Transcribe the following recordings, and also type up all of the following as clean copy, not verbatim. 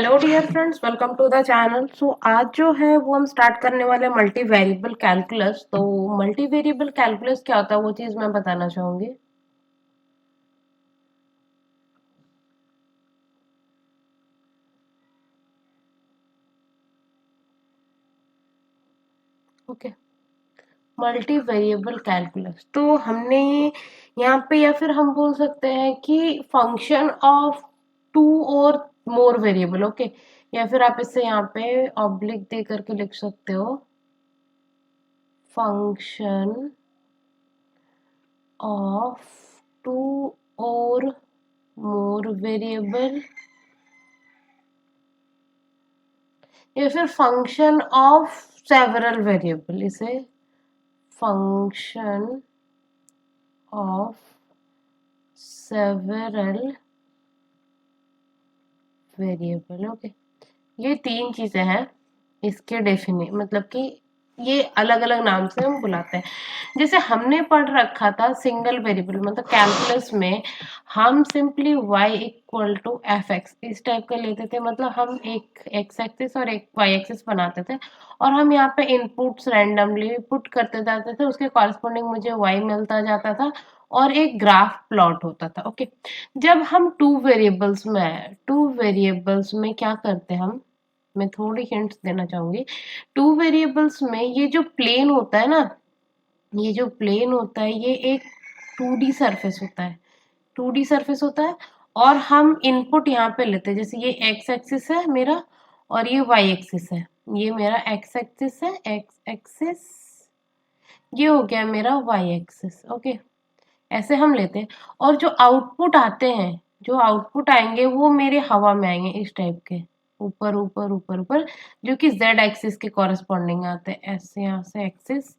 Hello dear friends, welcome to the channel. So आज जो है वो हम स्टार्ट करने वाले हैं मल्टी वेरिएबल कैलकुलस। तो मल्टी वेरिएबल कैलकुलस क्या होता है वो चीज़ मैं बताना चाहूँगी। ओके, मल्टी वेरिएबल कैलकुलस तो हमने यहाँ पे, या फिर हम बोल सकते हैं कि फंक्शन ऑफ टू और मोर वेरिएबल। ओके, या फिर आप इसे यहाँ पे ऑब्लिक दे करके लिख सकते हो, फंक्शन ऑफ टू और मोर वेरिएबल, या फिर फंक्शन ऑफ सेवरल वेरिएबल। इसे function of several variable. Okay, ये तीन चीजें हैं। इसके डेफिने मतलब कि ये अलग अलग नाम से हम बुलाते हैं। जैसे हमने पढ़ रखा था सिंगल वेरिएबल, मतलब कैलकुलस में हम simply y equal to f x इस टाइप का लेते थे। मतलब हम एक एक्स एक्सिस और एक वाई एक्सिस बनाते थे और हम यहाँ पे इनपुट्स रैंडमली पुट करते जाते थे, उसके कॉरस्पॉन्डिंग मुझे y मिलता जाता था और एक ग्राफ प्लॉट होता था। ओके, जब हम टू वेरिएबल्स में क्या करते हैं हम, मैं थोड़ी हिंट्स देना चाहूंगी। टू वेरिएबल्स में ये जो प्लेन होता है ना, ये जो प्लेन होता है ये एक 2D सरफेस होता है। 2D सरफेस होता है और हम इनपुट यहाँ पे लेते हैं। जैसे ये एक्स एक्सिस है मेरा और ये वाई एक्सिस है। ये मेरा एक्स एक्सिस है, एक्स एक्सिस, ये हो गया मेरा वाई एक्सिस। ओके, ऐसे हम लेते हैं और जो आउटपुट आते हैं, जो आउटपुट आएंगे वो मेरे हवा में आएंगे इस टाइप के, ऊपर ऊपर ऊपर ऊपर, जो कि जेड एक्सिस के कॉरस्पॉन्डिंग आते हैं। ऐसे यहाँ से एक्सिस।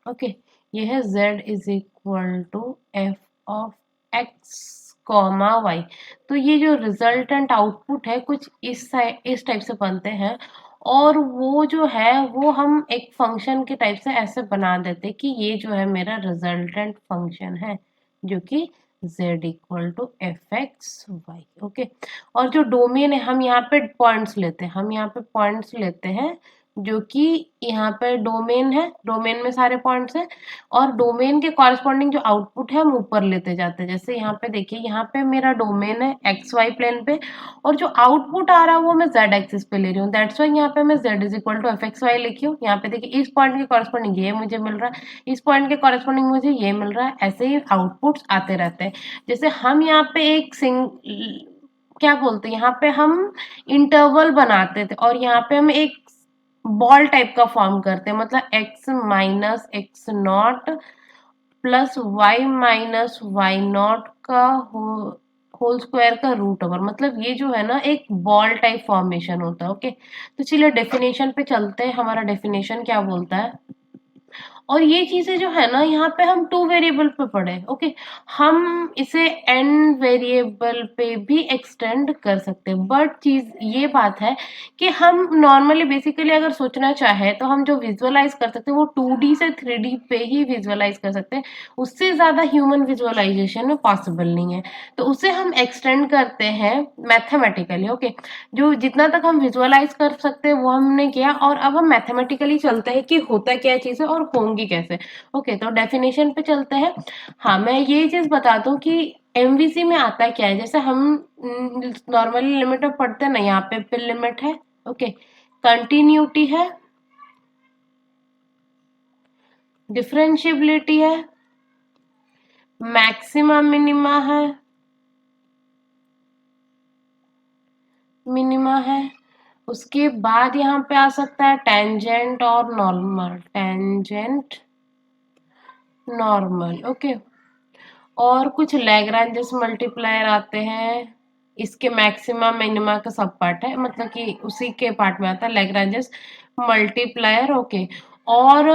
ओके, ये है z is equal to f of x comma y. तो ये जो रिजल्टेंट आउटपुट है कुछ इस टाइप से बनते हैं और वो जो है वो हम एक फंक्शन के टाइप से ऐसे बना देते कि ये जो है मेरा रिजल्टेंट फंक्शन है, जो कि z equal to f x y. Okay, और जो डोमेन है हम यहाँ पे पॉइंट्स लेते हैं, हम यहाँ पे पॉइंट्स लेते हैं, जो कि यहाँ पे डोमेन है, डोमेन में सारे पॉइंट्स हैं और डोमेन के कॉरस्पॉन्डिंग जो आउटपुट है हम ऊपर लेते जाते हैं। जैसे यहाँ पे देखिए, यहाँ पे मेरा डोमेन है एक्स वाई प्लेन पे और जो आउटपुट आ रहा है वो मैं जेड एक्सिस पे ले रही हूँ। दैट्स वाई यहाँ पे मैं z is equal to f x y लिखी हूँ। यहाँ पे देखिए इस पॉइंट के कॉरस्पॉन्डिंग ये मुझे मिल रहा है, इस पॉइंट के कॉरस्पॉन्डिंग मुझे ये मिल रहा है। ऐसे ही आउटपुट्स आते रहते हैं। जैसे हम यहाँ पे एक क्या बोलते हैं, यहाँ पे हम इंटरवल बनाते थे और यहाँ पे हम एक बॉल टाइप का फॉर्म करते हैं। मतलब x minus x naught plus y minus y naught का होल स्क्वायर का रूट ओवर, मतलब ये जो है ना एक बॉल टाइप फॉर्मेशन होता है। ओके, तो चलिए डेफिनेशन पे चलते हैं। हमारा डेफिनेशन क्या बोलता है, और ये चीजें जो है ना यहाँ पे हम टू वेरिएबल पे पढ़े। ओके, हम इसे एन वेरिएबल पे भी एक्सटेंड कर सकते हैं, बट चीज ये बात है कि हम नॉर्मली बेसिकली अगर सोचना चाहे तो हम जो विजुअलाइज कर सकते हैं वो 2D से 3D पे ही विजुअलाइज कर सकते हैं। उससे ज्यादा ह्यूमन विजुअलाइजेशन में पॉसिबल नहीं है, तो उसे हम एक्सटेंड करते हैं मैथमेटिकली। ओके, जो जितना तक हम विजुअलाइज कर सकते हैं वो हमने किया और अब हम मैथमेटिकली चलते हैं कि होता क्या चीज़ है और होंगी कैसे। ओके, तो डेफिनेशन पे चलते हैं। हाँ, मैं ये चीज़ बता दूं कि एमवीसी में आता क्या है। जैसे हम नॉर्मली लिमिट में पढ़ते हैं ना, यहाँ पे पिल लिमिट है। ओके, कंटिन्यूटी है, डिफरेंशियबिलिटी है, मैक्सिमा मिनिमा है, मिनिमा है। उसके बाद यहाँ पे आ सकता है टेंजेंट और नॉर्मल, टेंजेंट नॉर्मल। ओके, और कुछ लैग्रांजेस मल्टीप्लायर आते हैं। इसके मैक्सिमा मिनिमा का सब पार्ट है, मतलब कि उसी के पार्ट में आता है लैग्रांजेस मल्टीप्लायर। ओके, और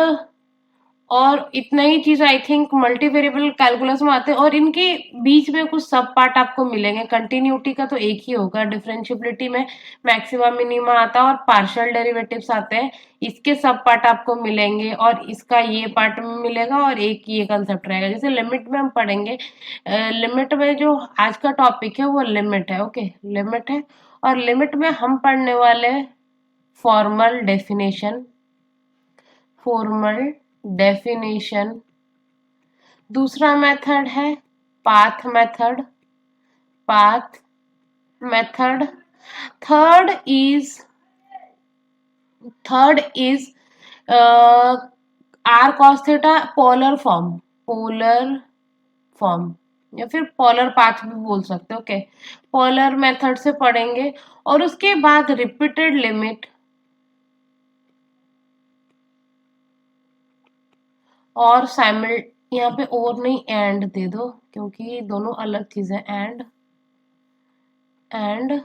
और इतना ही चीज I think multi variable calculus में आते हैं, और इनके बीच में कुछ सब पार्ट आपको मिलेंगे। कंटिन्यूटी का तो एक ही होगा, डिफरेंशियबिलिटी में मैक्सिमा मिनिमा आता है और पार्शियल डेरिवेटिव्स आते हैं, इसके सब पार्ट आपको मिलेंगे और इसका ये पार्ट मिलेगा और एक ये कंसेप्ट रहेगा। जैसे लिमिट में हम पढ़ेंगे, लिमिट में जो आज का टॉपिक है वो लिमिट है, ओके, लिमिट है। और लिमिट में हम पढ़ने वाले फॉर्मल डेफिनेशन, फॉर्मल डेफिनेशन। दूसरा मेथड है path method, path method. Third is third is r cos theta polar form, polar form, या फिर पोलर पाथ भी बोल सकते हो, ओके। पोलर मेथड से पढ़ेंगे और उसके बाद रिपीटेड लिमिट और साइमल, यहाँ पे और नहीं एंड दे दो क्योंकि दोनों अलग चीजें, एंड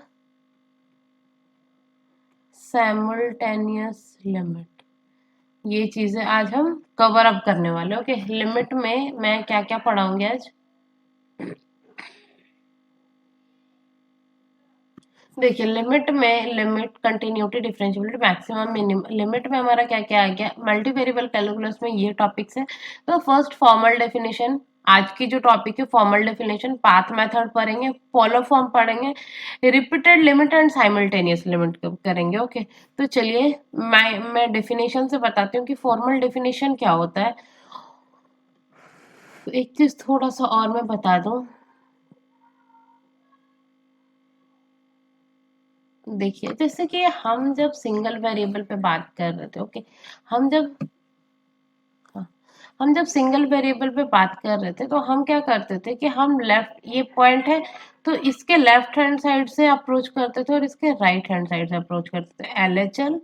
साइमल्टेनियस लिमिट। ये चीजें आज हम कवर अप करने वाले, ओके। लिमिट में मैं क्या क्या पढ़ाऊंगी आज, देखिए। लिमिट में limit, continuity, differentiability, maximum, minimum. Limit में हमारा क्या क्या आ गया, मल्टी वेरिएबल कैलकुलस में ये टॉपिक्स है। तो फर्स्ट फॉर्मल डेफिनेशन, आज की जो टॉपिक है फॉर्मल डेफिनेशन। पाथ मेथड पढ़ेंगे, पोलर फॉर्म पढ़ेंगे, repeated limit and simultaneous limit करेंगे, ओके। तो चलिए मैं डेफिनेशन से बताती हूँ कि फॉर्मल डेफिनेशन क्या होता है। एक चीज थोड़ा सा और मैं बता दूं, देखिए जैसे कि हम जब सिंगल वेरिएबल पे बात कर रहे थे, ओके, हम जब हाँ, हम जब सिंगल वेरिएबल पे बात कर रहे थे तो हम क्या करते थे कि हम लेफ्ट, ये पॉइंट है तो इसके लेफ्ट हैंड साइड से अप्रोच करते थे और इसके राइट हैंड साइड से अप्रोच करते थे। LHL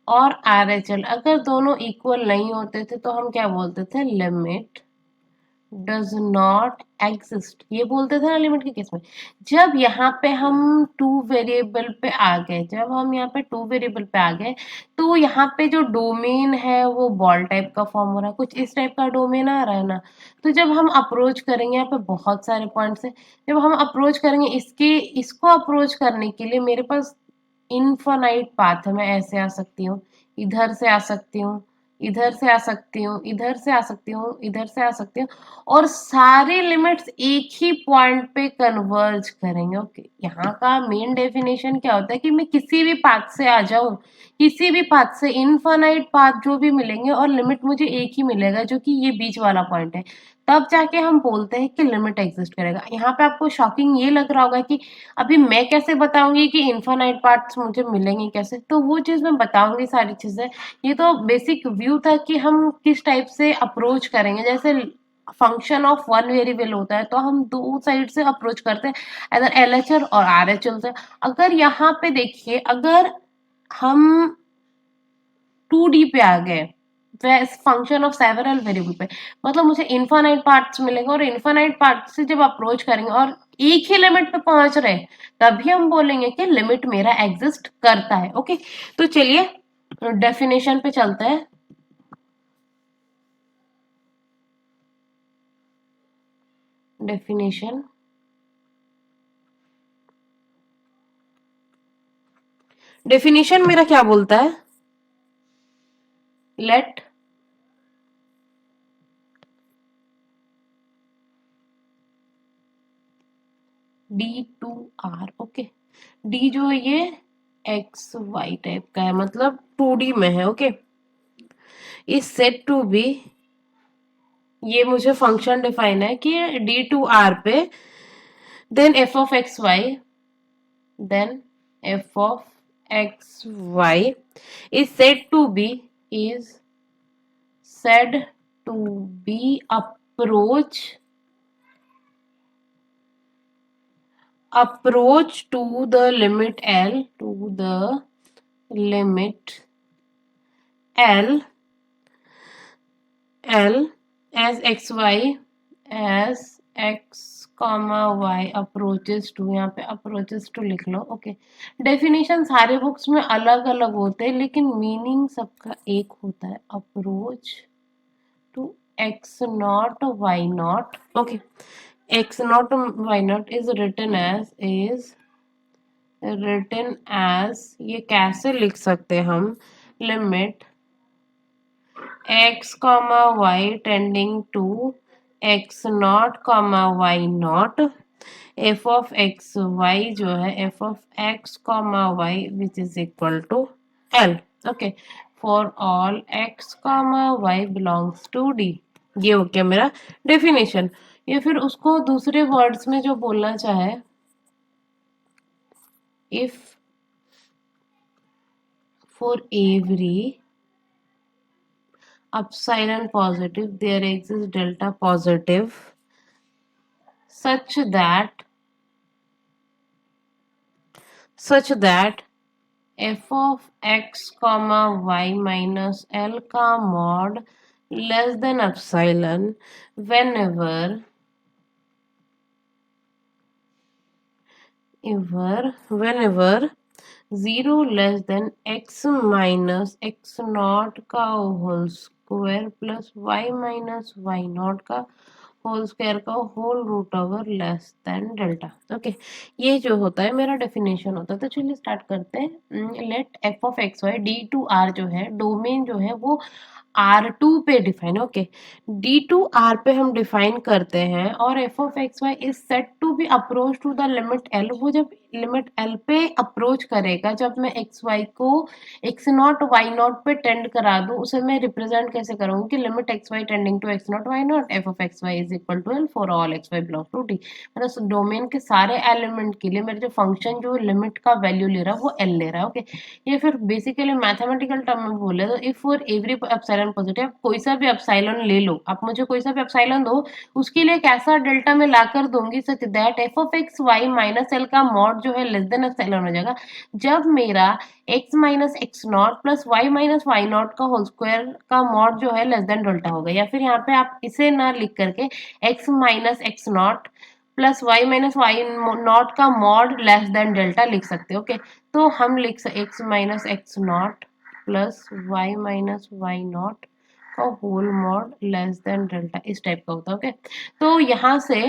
और RHL अगर दोनों इक्वल नहीं होते थे तो हम क्या बोलते थे, लिमिट डज नॉट एग्जिस्ट, ये बोलते थे ना लिमिट के केस में। जब यहाँ पे हम टू वेरिएबल पे आ गए, जब हम यहाँ पे टू वेरिएबल पे आ गए तो यहाँ पे जो डोमेन है वो बॉल टाइप का फॉर्म हो रहा है, कुछ इस टाइप का डोमेन आ रहा है ना। तो जब हम अप्रोच करेंगे, यहाँ पे बहुत सारे पॉइंट्स हैं, जब हम अप्रोच करेंगे इसको अप्रोच करने के लिए मेरे पास इनफाइनाइट पाथ है। मैं ऐसे आ सकती हूँ, इधर से आ सकती हूँ, इधर से आ सकती हूँ, इधर से आ सकती हूँ, इधर से आ सकती हूँ, और सारे लिमिट्स एक ही पॉइंट पे कन्वर्ज करेंगे, ओके। यहाँ का मेन डेफिनेशन क्या होता है कि मैं किसी भी पाथ से आ जाऊं, किसी भी पाथ से इनफाइनाइट पाथ जो भी मिलेंगे और लिमिट मुझे एक ही मिलेगा जो कि ये बीच वाला पॉइंट है, तब जाके हम बोलते हैं कि लिमिट एग्जिस्ट करेगा। यहाँ पे आपको शॉकिंग ये लग रहा होगा कि अभी मैं कैसे बताऊंगी कि इनफाइनाइट पार्ट्स मुझे मिलेंगे कैसे, तो वो चीज मैं बताऊंगी सारी चीजें। ये तो बेसिक व्यू था कि हम किस टाइप से अप्रोच करेंगे। जैसे फंक्शन ऑफ वन वेरिएबल होता है तो हम दो साइड से अप्रोच करते हैं, इधर LHL और RHL से। अगर यहाँ पे देखिए, अगर हम 2D पे आ गए, फंक्शन ऑफ सेवरल वेरिएबल पे, मतलब मुझे इनफाइनाइट पार्ट्स मिलेंगे और इनफाइनाइट पार्ट से जब अप्रोच करेंगे और एक ही लिमिट पे पहुंच रहे, तभी हम बोलेंगे कि लिमिट मेरा एग्जिस्ट करता है, ओके। तो चलिए डेफिनेशन पे चलते हैं। डेफिनेशन, डेफिनेशन मेरा क्या बोलता है, लेट D2R, ओके। डी जो है ये XY टाइप का है, मतलब 2D में है, okay. Is set to be, ये मुझे फंक्शन डिफाइन है कि D2R पे then f(x, y), then f(x, y) is said to be approach to the limit L as x comma y approaches to, यहाँ पे approaches to लिख लो, okay. Definition सारे books में अलग अलग होते हैं लेकिन मीनिंग सबका एक होता है, approach to x naught y naught. Okay, x naught y naught is written as ये कैसे लिख सकते हैं हम, limit x comma y tending to x naught comma y naught f of x y जो है f of x comma y which is equal to L. Okay, for all x comma y belongs to D. ये हो गया मेरा definition. ये फिर उसको दूसरे वर्ड्स में जो बोलना चाहे, if for every epsilon positive there exists delta positive such that f of x comma y minus L का mod less than epsilon whenever 0 less than x minus x naught का whole square plus y minus y naught का whole square का whole root over less than delta. Okay, ये जो होता है मेरा definition होता है. तो चलिए स्टार्ट करते हैं. Let f of x y D to R जो है डोमेन जो है वो R2 पे डिफाइन. ओके, D2R पे हम डिफाइन करते हैं और f of x y is set to be approach to the limit L. वो जब लिमिट L पे अप्रोच करेगा, जब मैं एक्स वाई को एक्स नॉट वाई नॉट पे टेंड करा दूं, उसे मैं रिप्रेजेंट कैसे करूंगी कि limit x y tending to x naught y naught f of x y is equal to L for all x y belongs to D. मतलब डोमेन के सारे एलिमेंट के लिए मेरे जो फंक्शन जो लिमिट का वैल्यू ले रहा है वो L ले रहा है. ओके, ये फिर बेसिकली मैथमेटिकल टर्म में बोले तो if for every epsilon positive, कोई सा भी एप्सिलॉन ले लो, आप मुझे कोई सा भी एप्सिलॉन दो, उसके लिए एक ऐसा डेल्टा में लाकर दूंगी such that f of x y minus L का मॉड जो है लेस देन एप्सिलॉन हो जाएगा, जब मेरा x minus x naught plus y minus y naught का होल स्क्वायर का मॉड जो है लेस देन डेल्टा होगा. या फिर यहाँ पे आप इसे ना लिख करके x minus x naught plus y minus y naught का मॉड लेस देन डेल्टा लिख सकते हो. ओके, तो हम लिख सकते x minus x naught plus y minus y naught का whole mod less than delta, इस टाइप का होता है. ओके, तो यहाँ से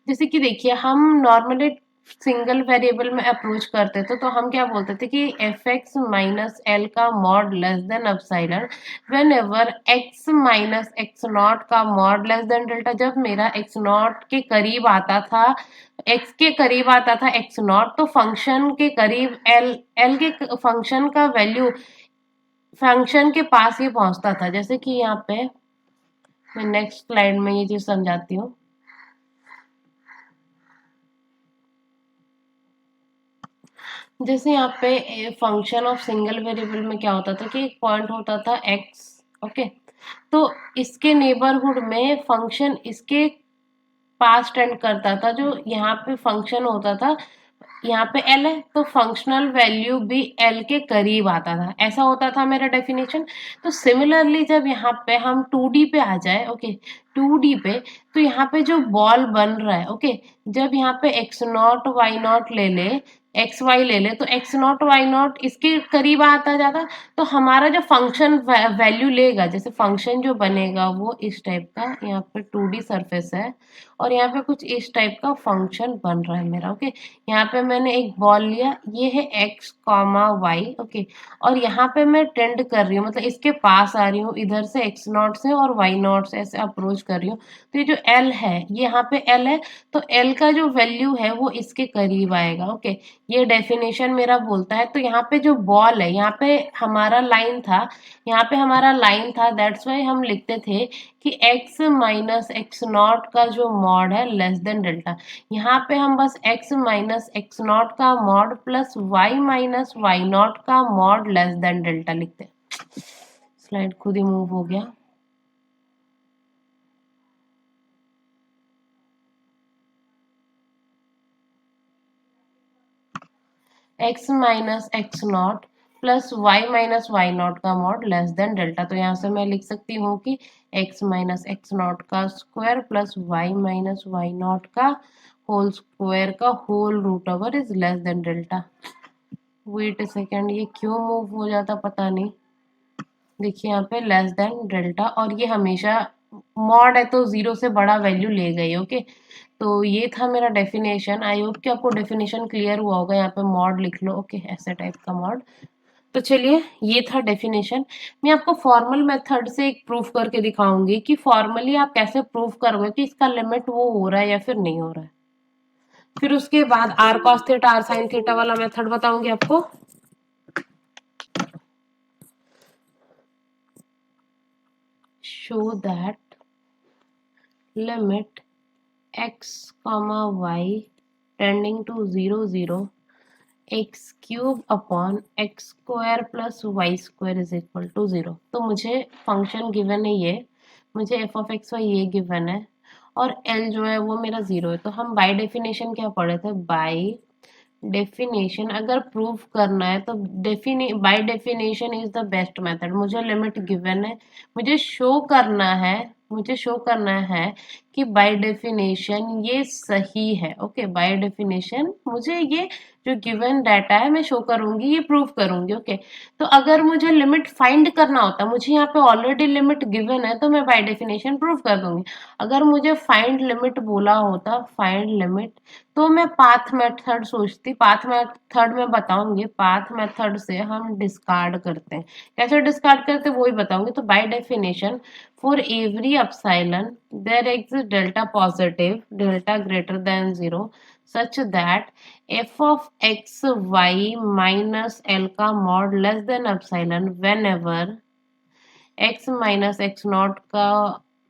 जैसे कि देखिए हम नॉर्मली सिंगल वेरिएबल में अप्रोच करते थे तो हम क्या बोलते थे कि एफ एक्स माइनस एल का mod less than epsilon when ever x minus x naught का मॉड लेस देन डेल्टा. जब मेरा एक्स नॉट के करीब आता था, एक्स के करीब आता था एक्स नॉट, तो फंक्शन के करीब एल के फंक्शन का वैल्यू फंक्शन के पास ही पहुंचता था. जैसे कि यहाँ पे मैं नेक्स्ट स्लाइड में ये चीज समझाती हूँ. जैसे यहाँ पे फंक्शन ऑफ सिंगल वेरिएबल में क्या होता था कि एक पॉइंट होता था x. ओके, तो इसके नेबरहुड में फंक्शन इसके पास टेंड करता था. जो यहाँ पे फंक्शन होता था, यहाँ पे L है तो फंक्शनल वैल्यू भी L के करीब आता था. ऐसा होता था मेरा डेफिनेशन. तो सिमिलरली जब यहाँ पे हम 2D पे आ जाए, ओके 2D पे, तो यहाँ पे जो बॉल बन रहा है, ओके जब यहाँ पे एक्स नॉट वाई नॉट ले ले, एक्स वाई ले ले, तो एक्स नॉट वाई नॉट इसके करीब आता जाता. तो हमारा जो फंक्शन वैल्यू लेगा, जैसे फंक्शन जो बनेगा वो इस टाइप का, यहाँ पे 2D सरफेस है और यहाँ पे कुछ इस टाइप का फंक्शन बन रहा है मेरा. ओके, यहाँ पे मैंने एक बॉल लिया, ये है x कॉमा वाई. ओके, और यहाँ पे मैं टेंड कर रही हूँ, मतलब इसके पास आ रही हूँ इधर से x नॉट से और y नॉट से ऐसे अप्रोच कर रही हूँ. तो ये जो L है, ये यहाँ पे L है, तो L का जो वैल्यू है वो इसके करीब आएगा. ओके, ये डेफिनेशन मेरा बोलता है. तो यहाँ पे जो बॉल है, यहाँ पे हमारा लाइन था, यहाँ पे हमारा लाइन था, दैट्स वाई हम लिखते थे कि x माइनस एक्स नॉट का जो मॉड है लेस देन डेल्टा. यहाँ पे हम बस x माइनस एक्स नॉट का mod plus y minus y naught का मॉड लेस देन डेल्टा लिखते हैं. स्लाइड खुद ही मूव हो गया. x minus x naught plus y minus y naught का मॉड लेस देन डेल्टा. तो यहाँ से मैं लिख सकती हूँ कि x माइनस एक्स नॉट का square plus y minus y naught का होल स्क्वायर का whole root over is less than delta. Wait a second, ये क्यों मूव हो जाता पता नहीं. देखिए यहाँ पे लेस देन डेल्टा, और ये हमेशा मॉड है तो जीरो से बड़ा वैल्यू ले गई। ओके, तो ये था मेरा डेफिनेशन। आई होप कि आपको डेफिनेशन क्लियर हुआ होगा। यहाँ पे मॉड लिख लो। ओके, ऐसे टाइप का मॉड। तो चलिए, ये था डेफिनेशन। मैं आपको फॉर्मल मेथड से एक प्रूफ करके दिखाऊंगी कि फॉर्मली आप कैसे प्रूफ करोगे कि इसका लिमिट वो हो रहा है या फिर नहीं हो रहा है। फिर उसके बाद r cos theta r sine theta वाला मेथड बताऊंगी आपको। Show that limit x comma y tending to 0 0 x cube upon x square plus y square is equal to 0। तो मुझे फंक्शन गिवन है ये, मुझे एफ ऑफ एक्स वाई ये given है, और एल जो है वो मेरा 0 है। तो हम बाय डेफिनेशन क्या पढ़े थे? बाय डेफिनेशन अगर प्रूफ करना है तो by definition is the best method. मुझे लिमिट गिवन है, मुझे शो करना है, मुझे शो करना है कि बाय डेफिनेशन ये सही है। ओके, बाय डेफिनेशन मुझे ये जो गिवन डाटा है मैं शो करूंगी, ये प्रूव करूंगी। ओके, तो अगर मुझे लिमिट फाइंड करना होता, मुझे यहाँ पे ऑलरेडी लिमिट गिवन है, तो मैं बाय डेफिनेशन प्रूव कर दूंगी। अगर मुझे फाइंड लिमिट बोला होता, फाइंड लिमिट, तो मैं पाथ मेथड सोचती। पाथ मेथड में बताऊंगी, पाथ मेथड से हम डिस्कार्ड करते हैं। कैसे डिस्कार्ड करते हैं वही बताऊंगी। तो by definition for every epsilon there exist delta positive, delta greater than 0 such that f of x y minus L का mod less than epsilon whenever x minus x naught का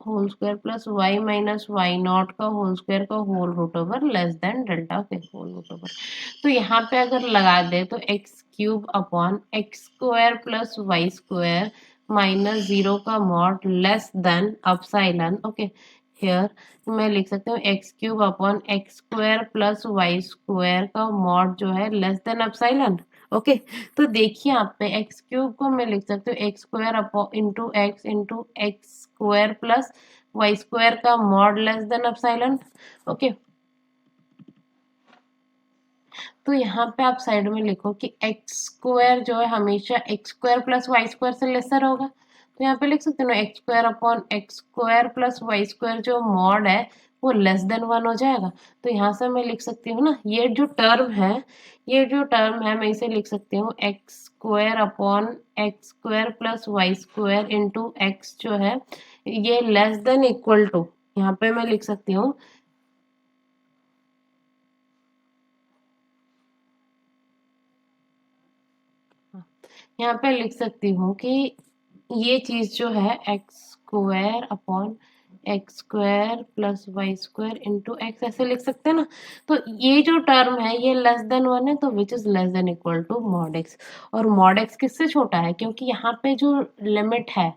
whole square plus y minus y naught का whole square का whole root over less than delta के whole root over. तो यहाँ पे अगर लगा दे तो x cube upon x square plus y square minus 0 का mod less than epsilon. Okay, here मैं लिख सकती हूँ x cube upon x square plus y square का मॉड जो है लेस देन अपसाइलन। ओके, तो देखिए आप पे एक्स क्यूब को मैं लिख सकती हूँ x square upon into x square plus y square का mod less than epsilon. Okay, तो यहाँ पे आप साइड में लिखो कि एक्स स्क्वायर जो है हमेशा x square plus y square से लेसर होगा। तो यहाँ पे लिख सकते हो x square upon x square plus y square जो मॉड है वो लेस देन 1 हो जाएगा। तो यहाँ से मैं लिख सकती हूँ ना, ये जो टर्म है, ये जो टर्म है मैं इसे लिख सकती हूँ x square upon x square plus y square into x जो है ये लेस देन इक्वल टू, यहाँ पे मैं लिख सकती हूँ, यहाँ पे लिख सकती हूँ कि ये चीज जो है x square upon x square plus y square into x ऐसे लिख सकते हैं ना। तो ये जो टर्म है ये लेस देन 1 है, तो which is less than equal to mod x. और मॉड एक्स किससे छोटा है? क्योंकि यहाँ पे जो लिमिट है,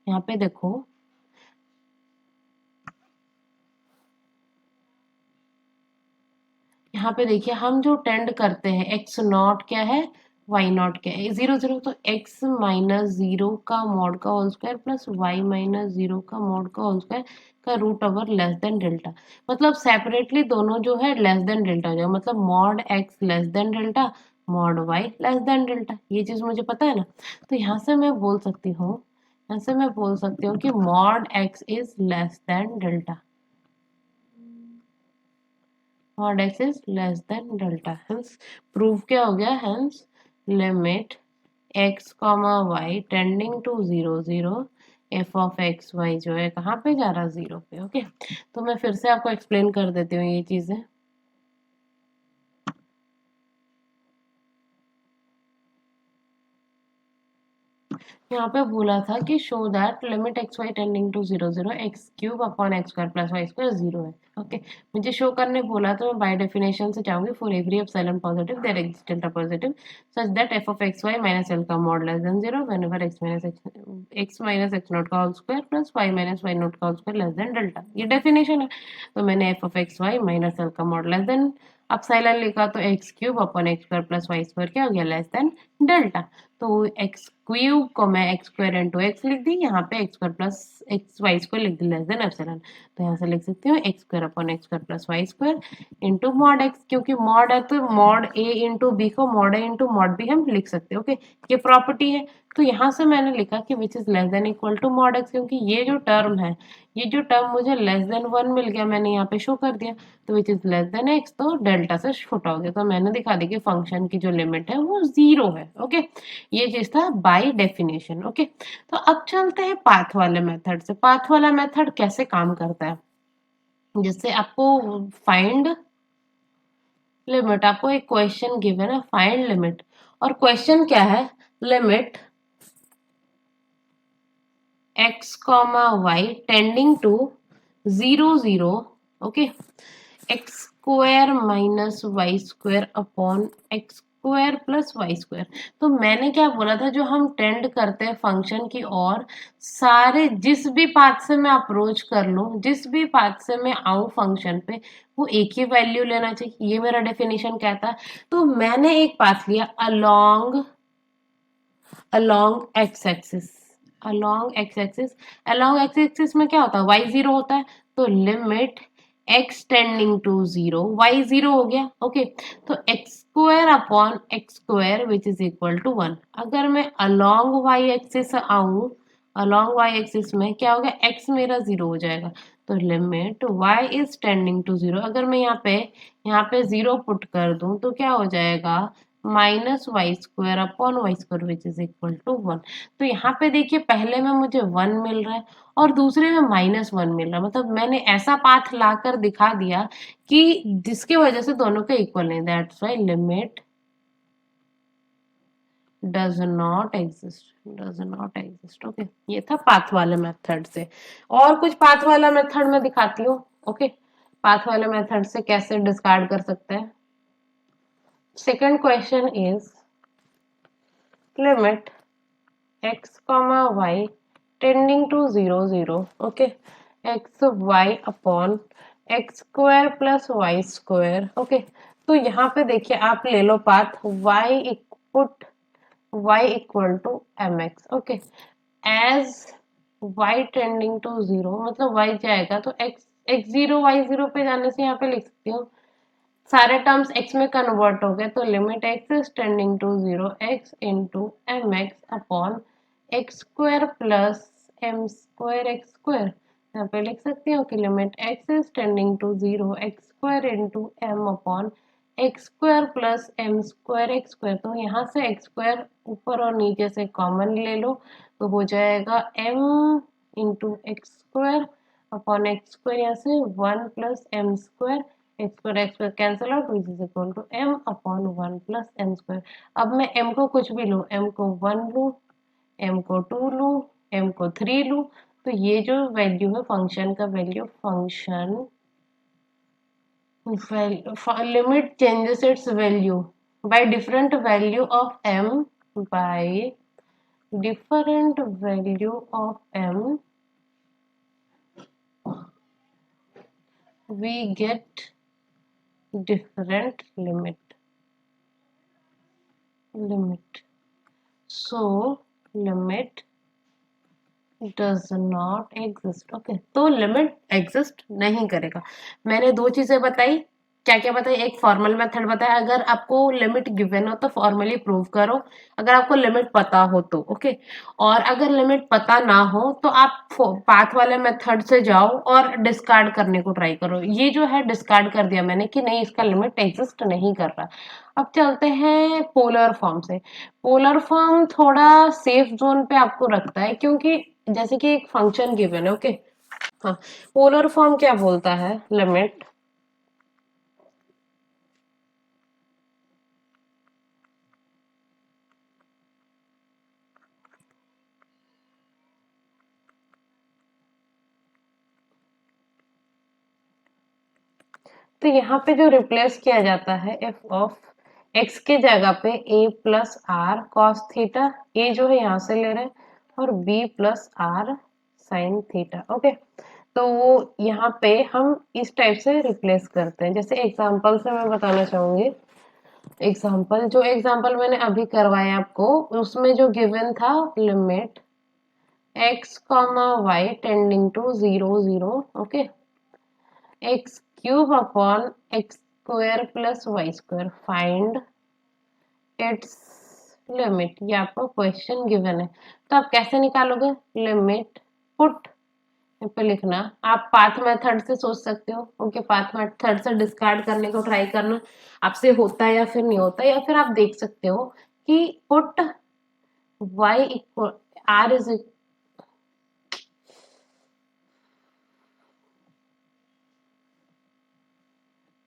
यहाँ पे देखो, यहाँ पे देखिए हम जो टेंड करते हैं एक्स नॉट क्या है, वाई नॉट क्या है, 0 0, तो एक्स माइनस 0 का मॉड का whole square plus y minus 0 का मॉड का होल स्क्वायर का root over less than delta. मतलब सेपरेटली दोनों जो है लेस देन डेल्टा हो जाएगा। मतलब mod x less than delta, mod y less than delta, ये चीज मुझे पता है ना। तो यहाँ से मैं बोल सकती हूँ, यहाँ से मैं बोल सकती हूँ कि mod x is less than delta, mod x is less than delta. Hence proof क्या हो गया? Hence limit x comma y tending to 0 0 f of x y जो है कहाँ पे जा रहा? 0 पे। ओके, तो मैं फिर से आपको एक्सप्लेन कर देती हूँ ये चीजें। यहाँ पे बोला था कि show that limit x y tending to 0 0 x cube upon x square plus y square 0 है। ओके, मुझे शो करने बोला तो मैं बाय डेफिनेशन से चाहूंगी for every epsilon positive there exist delta positive such that f of x y minus L का mod less than 0 whenever x minus x naught का whole square plus y minus y naught का whole square less than delta. ये definition है। तो मैंने f of x y minus L का mod less than epsilon लिखा, तो x cube upon x square plus y square क्या हो गया? Less than delta. तो एक्स क्यूब को मैं एक्स स्क्वायर इंटू एक्स लिख दी, यहाँ पे x square plus x y square लिख दी लेस देन एप्सिलॉन। तो यहाँ से लिख सकती हूँ x square upon x square plus y square into mod x, क्योंकि मॉड है तो मॉड ए इंटू बी को mod a into mod b हम लिख सकते हैं। ओके, ये प्रॉपर्टी है। तो यहाँ से मैंने लिखा कि which is less than equal to mod x, क्योंकि ये जो टर्म है, ये जो टर्म मुझे लेस देन 1 मिल गया, मैंने यहाँ पे शो कर दिया। तो which is less then x, तो डेल्टा से छोटा हो गया, तो मैंने दिखा दी कि फंक्शन की जो लिमिट है वो 0 है। ओके, ये चीज था बाय डेफिनेशन। ओके, तो अब चलते हैं पाथ वाले मेथड से। पाथ वाला मेथड कैसे काम करता है, जिससे आपको फाइंड लिमिट, आपको एक क्वेश्चन गिवन है फाइंड लिमिट, और क्वेश्चन क्या है, limit x comma y tending to 0 0, okay, x square minus y square upon x square plus y square. तो मैंने क्या बोला था, जो हम टेंड करते हैं फंक्शन की ओर, सारे जिस भी पाथ से मैं अप्रोच कर लूं, जिस भी पाथ से मैं आऊं फंक्शन पे, वो एक ही वैल्यू लेना चाहिए। ये मेरा डेफिनेशन कहता है। तो मैंने एक पाथ लिया along along x axis, along x axis, along x axis में क्या होता है, वाई जीरो होता है। तो limit x tending to zero, y zero हो गया। ओके, तो x square upon x square which is equal to 1। अगर मैं अलोंग वाई एक्सिस आऊं, अलोंग वाई एक्सिस में क्या होगा, एक्स मेरा जीरो हो जाएगा। तो limit y is tending to zero, अगर मैं यहाँ पे जीरो पुट कर दूं तो क्या हो जाएगा, minus y square upon y square which is equal to 1। तो यहाँ पे देखिए, पहले में मुझे 1 मिल रहा है और दूसरे में -1 मिल रहा है, मतलब मैंने ऐसा पाथ लाकर दिखा दिया कि जिसकी वजह से दोनों के इक्वल नहीं। That's why limit does not exist. Okay, ये था पाथ वाले मेथड से। और कुछ पाथ वाला मेथड में दिखाती हूँ। ओके, पाथ वाले मेथड से कैसे डिस्कार्ड कर सकते हैं। Second question is limit x comma y tending to 0 0, okay, x y upon x square plus y square। okay, तो यहाँ पे देखिए, आप ले लो path put y equal to mx। Okay, as y tending to 0, मतलब y जाएगा तो x0 y0 पे जाने से यहाँ पे लिख सकती हूँ, सारे टर्म्स x में कन्वर्ट हो गए। तो limit x is tending to 0 x into m x upon x square plus m square x square. यहाँ पे लिख सकती हूँ कि limit x is tending to 0 x square into m upon x square plus m square x square. तो यहाँ से x square ऊपर और नीचे से कॉमन ले लो, तो हो जाएगा m into x square upon x square, यहाँ से 1 plus m square, x square cancel out which is equal to m upon 1 plus m square. अब मैं m को कुछ भी लूँ, m को 1 लूँ, m को 2 लूँ, m को 3 लूँ, तो ये जो वैल्यू है फंक्शन का value, function limit changes its value by different value of m, by different value of m we get different limit, so limit does not exist। Okay, तो लिमिट एग्जिस्ट नहीं करेगा। मैंने दो चीजें बताई, क्या क्या बताई, एक फॉर्मल मेथड बताया, अगर आपको लिमिट गिवन हो तो फॉर्मली प्रूव करो, अगर आपको लिमिट पता हो तो। ओके, और अगर लिमिट पता ना हो तो आप पाथ वाले मेथड से जाओ और डिस्कार्ड करने को ट्राई करो। ये जो है डिस्कार्ड कर दिया मैंने कि नहीं, इसका लिमिट एग्जिस्ट नहीं कर रहा। अब चलते हैं पोलर फॉर्म से। पोलर फॉर्म थोड़ा सेफ जोन पे आपको रखता है, क्योंकि जैसे कि एक फंक्शन गिवन है। ओके, हाँ, पोलर फॉर्म क्या बोलता है, लिमिट तो यहाँ पे जो रिप्लेस किया जाता है एफ ऑफ एक्स के जगह पे a plus r cos theta, a जो है यहाँ से ले रहे हैं, और b plus r sine theta. Okay, तो यहाँ पे हम इस टाइप से रिप्लेस करते हैं। जैसे एग्जांपल से मैं बताना चाहूंगी, एग्जाम्पल, जो एग्जाम्पल मैंने अभी करवाया आपको, उसमें जो गिवन था limit x comma y tending to 0 0, okay, x cube upon x square plus y square, find its limit. ये आपको क्वेश्चन गिवन है, तो आप कैसे निकालोगे लिमिट? पुट पे लिखना, आप पाथ मेथड से सोच सकते हो, ओके, पाथ मेथड से डिस्कार्ड करने को ट्राई करना, आपसे होता है या फिर नहीं होता, या फिर आप देख सकते हो कि put y equal r is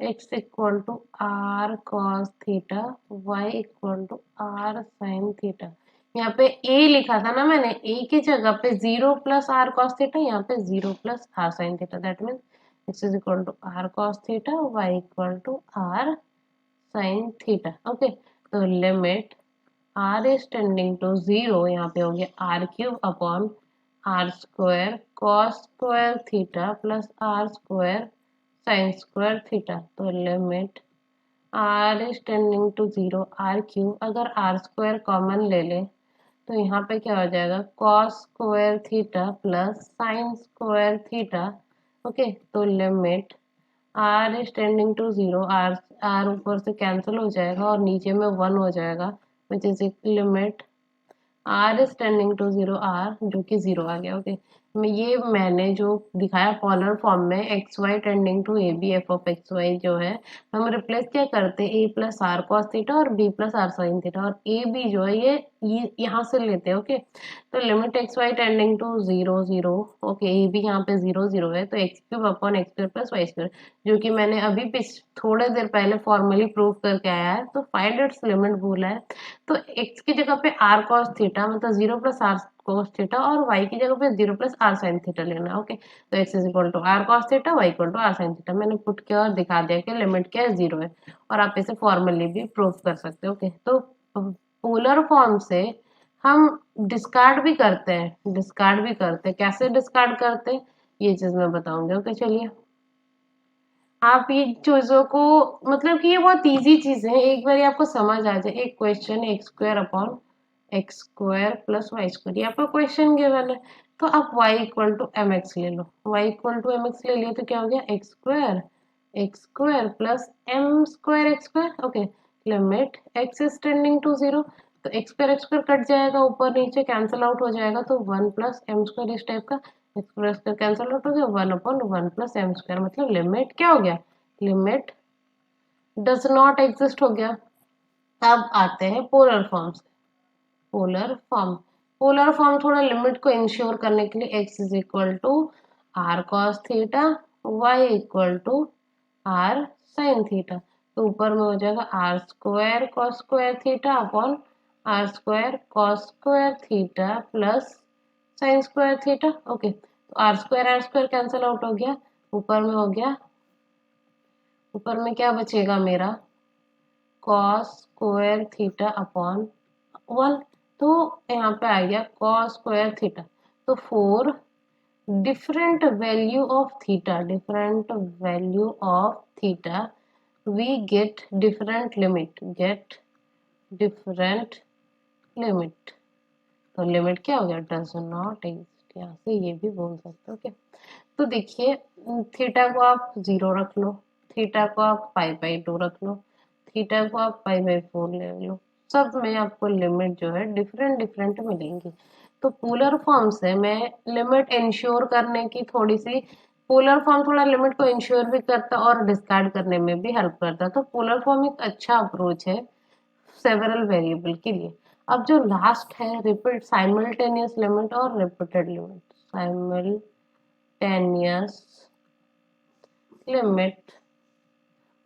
x equal to r cos theta, y equal to r sin theta. यहाँ पे a लिखा था ना मैंने, a की जगह पे 0 प्लस r cos थीटा, यहाँ पे 0 plus r sin theta, that mean x is equal to r cos theta, y equal to r sin theta, okay. तो limit r is tending to 0, यहाँ पे हो गया r cube upon r square cos square theta plus r square sine square theta. तो limit r is tending to 0, r cube, अगर r square common ले ले तो यहाँ पे क्या हो जाएगा, cos square theta plus sine square theta, okay. तो limit r is tending to 0, r ऊपर से कैंसिल हो जाएगा और नीचे में 1 हो जाएगा, which is limit r is tending to 0, r जो कि 0 आ गया, ओके। ये मैंने जो दिखाया पोलर फॉर्म में x y tending to a b f of x y जो है, हम रिप्लेस क्या करते हैं, a plus r cos theta और b plus r sine theta, और ए बी जो है ये यहाँ से लेते हैं, ओके। तो limit x y tending to 0 0, okay, a b यहाँ पे 0 0 है, तो x cube upon x square plus y square, जो कि मैंने अभी थोड़े देर पहले फॉर्मली प्रूव करके आया है, तो फाइंड इट्स लिमिट बोला है। तो x की जगह पे r cos थीटा मतलब 0 प्लस आर cos थीटा, और y की जगह पे 0 प्लस आर साइन थीटा लेना है, ओके। तो x is equal to r cos theta, y equal to r sine theta, मैंने पुट किया और दिखा दिया कि लिमिट क्या है, 0 है, और आप इसे फॉर्मली भी प्रूव कर सकते हो, ओके। तो पोलर फॉर्म से हम डिस्कार्ड भी करते हैं, कैसे डिस्कार्ड करते हैं ये चीज मैं बताऊंगी, ओके। चलिए, आप ये चीजों को, मतलब कि ये बहुत इजी चीज है, एक बार आपको समझ आ जाए, एक question x square upon x square plus y square, ये आपका क्वेश्चन गिवन है, तो आप y equal to m x ले लो, y equal to m x ले लिया तो क्या हो गया, x square plus m square x square, okay. Limit x is tending to 0, तो एक्स स्क्वायर कट जाएगा, ऊपर नीचे कैंसिल आउट हो जाएगा, तो 1 प्लस एम स्क्वायर इस टाइप का, एक्सप्रेस का कैंसिल आउट हो गया, 1 अपॉन 1 प्लस एम स्क्वायर, मतलब लिमिट क्या हो गया, लिमिट डज नॉट एग्जिस्ट हो गया। अब आते हैं पोलर फॉर्म से, पोलर फॉर्म थोड़ा लिमिट को इंश्योर करने के लिए, x is equal to r cos theta, y equal to r sine theta, तो ऊपर में हो जाएगा r square cos square theta upon r square cos square theta plus sine square theta, okay. तो आर स्क्वायर कैंसिल आउट हो गया, ऊपर में हो गया, ऊपर में क्या बचेगा मेरा, कॉस स्क्वायर थीटा अपॉन 1, तो यहाँ पे आ गया कॉस स्क्वायर थीटा, तो four different value of theta we get different limit, तो लिमिट क्या हो गया, डज नॉट एग्जिस्ट, यहाँ से ये भी बोल सकते हो, ओके। तो देखिए, थीटा को आप 0 रख लो, थीटा को आप पाई/2 रख लो, थीटा को आप पाई/4 ले लो, सब में आपको लिमिट जो है डिफरेंट डिफरेंट मिलेंगी। तो पोलर फॉर्म से मैं लिमिट इंश्योर करने की थोड़ी सी, पोलर फॉर्म थोड़ा लिमिट को इंश्योर भी करता और डिस्कार्ड करने में भी हेल्प करता, तो पोलर फॉर्म एक अच्छा अप्रोच है सेवरल वेरिएबल के लिए। अब जो लास्ट है, रिपीट साइमल्टेनियस लिमिट और रिपीटेड लिमिट, साइमल्टेनियस लिमिट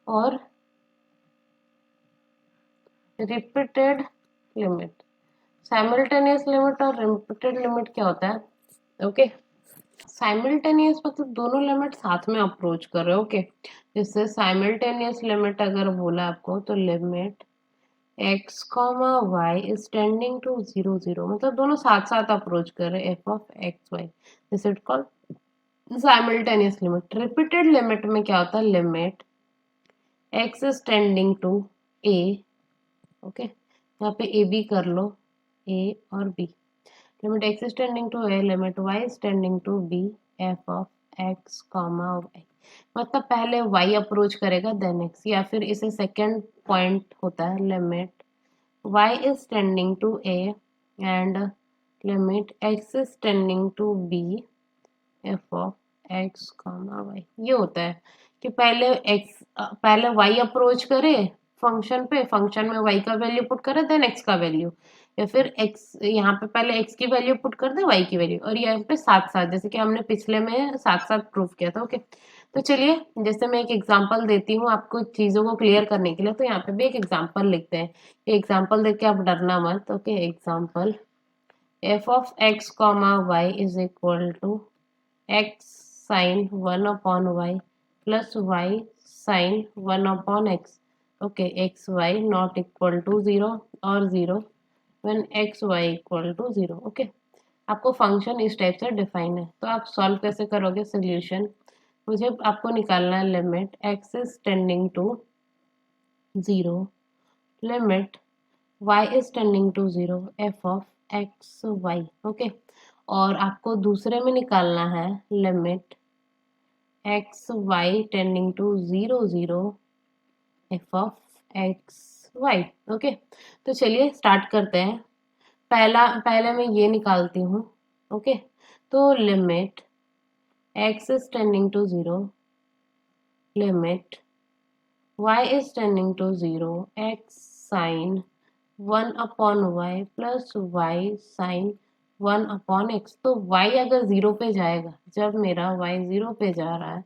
और रिपीटेड लिमिट, साइमल्टेनियस लिमिट और रिपीटेड लिमिट क्या होता है, ओके। साइमल्टेनियस मतलब दोनों लिमिट साथ में अप्रोच कर रहे हो, ओके। जैसे साइमल्टेनियस लिमिट अगर बोला आपको, तो limit x comma y is tending to 0 0, मतलब दोनों साथ साथ अप्रोच कर रहे हैं f of x y, this is called simultaneous limit. Repeated limit में क्या होता है, limit x is tending to a okay, यहाँ पे ए बी कर लो, ए और b. Limit x is tending to a, limit y is tending to b, f of x comma y. मतलब पहले वाई अप्रोच करेगा देन एक्स, या फिर इसे सेकेंड पॉइंट होता है limit y is tending to a and limit x is tending to b, f of x comma y. ये होता है कि पहले वाई अप्रोच करे फंक्शन पे, फंक्शन में वाई का वैल्यू पुट करे देन एक्स का वैल्यू, या फिर एक्स यहाँ पे पहले एक्स की वैल्यू पुट कर दे वाई की वैल्यू, और यहाँ पे साथ साथ, जैसे कि हमने पिछले में साथ साथ प्रूव किया था। ओके, तो चलिए जैसे मैं एक एग्जांपल देती हूँ आपको चीज़ों को क्लियर करने के लिए, तो यहाँ पे भी एक एग्जांपल लिखते हैं। एग्जांपल देख के आप डरना मत। Okay, example f of x comma y is equal to x sine 1/y plus y sine 1/x। Okay, x y not equal to 0 और 0 when x y equal to 0। Okay, आपको function इस type से define है, तो आप solve कैसे करोगे? Solution मुझे आपको निकालना है limit x is tending to 0, limit y is tending to 0, f of x y. Okay, और आपको दूसरे में निकालना है limit x y tending to 0 0, f of x y. Okay, तो चलिए स्टार्ट करते हैं। पहले मैं ये निकालती हूँ। ओके, तो limit x is tending to 0, limit y is tending to 0, x sine 1/y plus y sine 1/x। तो y अगर 0 पे जाएगा, जब मेरा y 0 पे जा रहा है,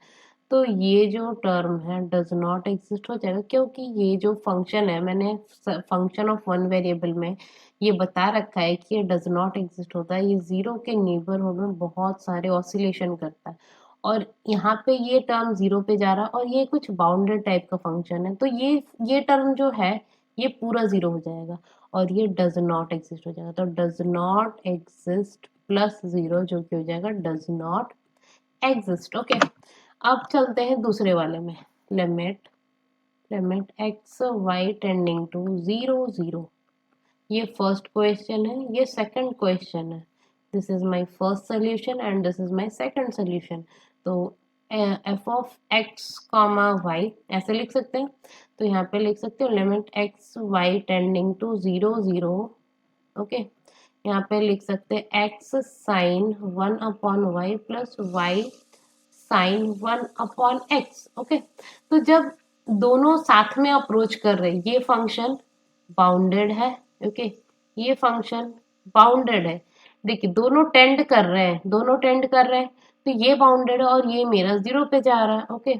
तो ये जो टर्म है डज नॉट एग्जिस्ट हो जाएगा, क्योंकि ये जो फंक्शन है, मैंने फंक्शन ऑफ वन वेरिएबल में ये बता रखा है कि ये डज नॉट एग्जिस्ट होता है। ये 0 के नेबरहुड में बहुत सारे ऑसिलेशन करता है, और यहाँ पे ये टर्म 0 पे जा रहा है, और ये कुछ बाउंडेड टाइप का फंक्शन है, तो ये टर्म जो है ये पूरा 0 हो जाएगा, और ये डज नॉट एग्जिस्ट हो जाएगा। तो डज नॉट एग्जिस्ट प्लस 0 जो कि हो जाएगा डज नॉट एग्जिस्ट। ओके, अब चलते हैं दूसरे वाले में। Limit limit x y tending to 0 0। ये फर्स्ट क्वेश्चन है, ये सेकंड क्वेश्चन है। This is my first solution and this is my second solution. तो f of x comma y ऐसे लिख सकते हैं। तो यहाँ पे लिख सकते हो limit x y tending to 0 0। Okay, यहाँ पे लिख सकते हैं x sine 1/y plus y sine 1/x। Okay, तो जब दोनों साथ में अप्रोच कर रहे हैं, ये फंक्शन बाउंडेड है। ओके, ये फंक्शन बाउंडेड है। देखिए दोनों टेंड कर रहे हैं, दोनों टेंड कर रहे हैं, तो ये बाउंडेड है और ये मेरा 0 पे जा रहा है। ओके,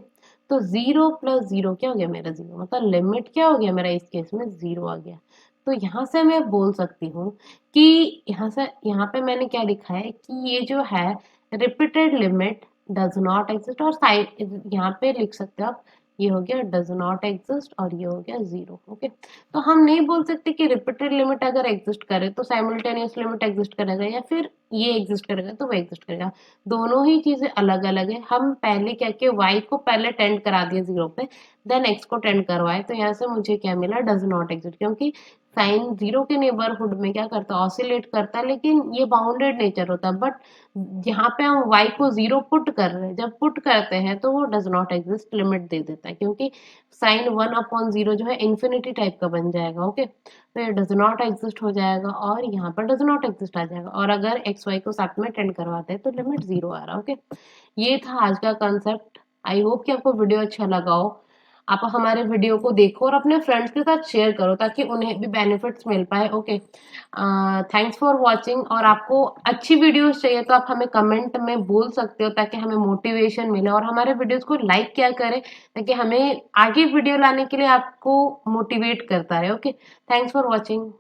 तो 0 प्लस 0 क्या हो गया? मेरा 0, मतलब लिमिट क्या हो गया मेरा? इस केस में 0 आ गया। तो यहाँ से मैं बोल सकती हूँ कि यहाँ पे मैंने क्या लिखा है कि ये जो है repeated limit does not exist, और साइड यहाँ पे लिख सकते हो आप, ये हो गया डज नॉट एग्जिस्ट और ये हो गया 0। ओके, तो हम नहीं बोल सकते कि रिपीटेड लिमिट अगर एग्जिस्ट करे तो साइमल्टेनियस लिमिट एग्जिस्ट करेगा, या फिर ये एग्जिस्ट करेगा तो वो एग्जिस्ट करेगा। दोनों ही चीजें अलग अलग है। हम पहले क्या किए, y को पहले टेंड करा दिया 0 पे, देन x को टेंड करवाए, तो यहाँ से मुझे क्या मिला? डज नॉट एग्जिस्ट, क्योंकि साइन 0 के नेबरहुड में क्या करता है? ऑसिलेट करता है, लेकिन ये बाउंडेड नेचर होता है। बट यहाँ पे हम y को 0 पुट कर रहे हैं, जब पुट करते हैं तो वो डज नॉट एग्जिस्ट लिमिट दे देता है, क्योंकि साइन 1/0 जो है इन्फिनिटी टाइप का बन जाएगा। ओके, तो ये डज नॉट एग्जिस्ट हो जाएगा और यहाँ पर डज नॉट एग्जिस्ट आ जाएगा, और अगर एक्स वाई को साथ में टेंड करवाते हैं तो लिमिट 0 आ रहा है। ओके, ये था आज का कंसेप्ट। आई होप कि आपको वीडियो अच्छा लगा हो। आप हमारे वीडियो को देखो और अपने फ्रेंड्स के साथ शेयर करो, ताकि उन्हें भी बेनिफिट्स मिल पाए। Okay, thanks for watching. और आपको अच्छी वीडियोस चाहिए तो आप हमें कमेंट में बोल सकते हो, ताकि हमें मोटिवेशन मिले, और हमारे वीडियोस को लाइक क्या करें, ताकि हमें आगे वीडियो लाने के लिए आपको मोटिवेट करता रहे। Okay, thanks for watching.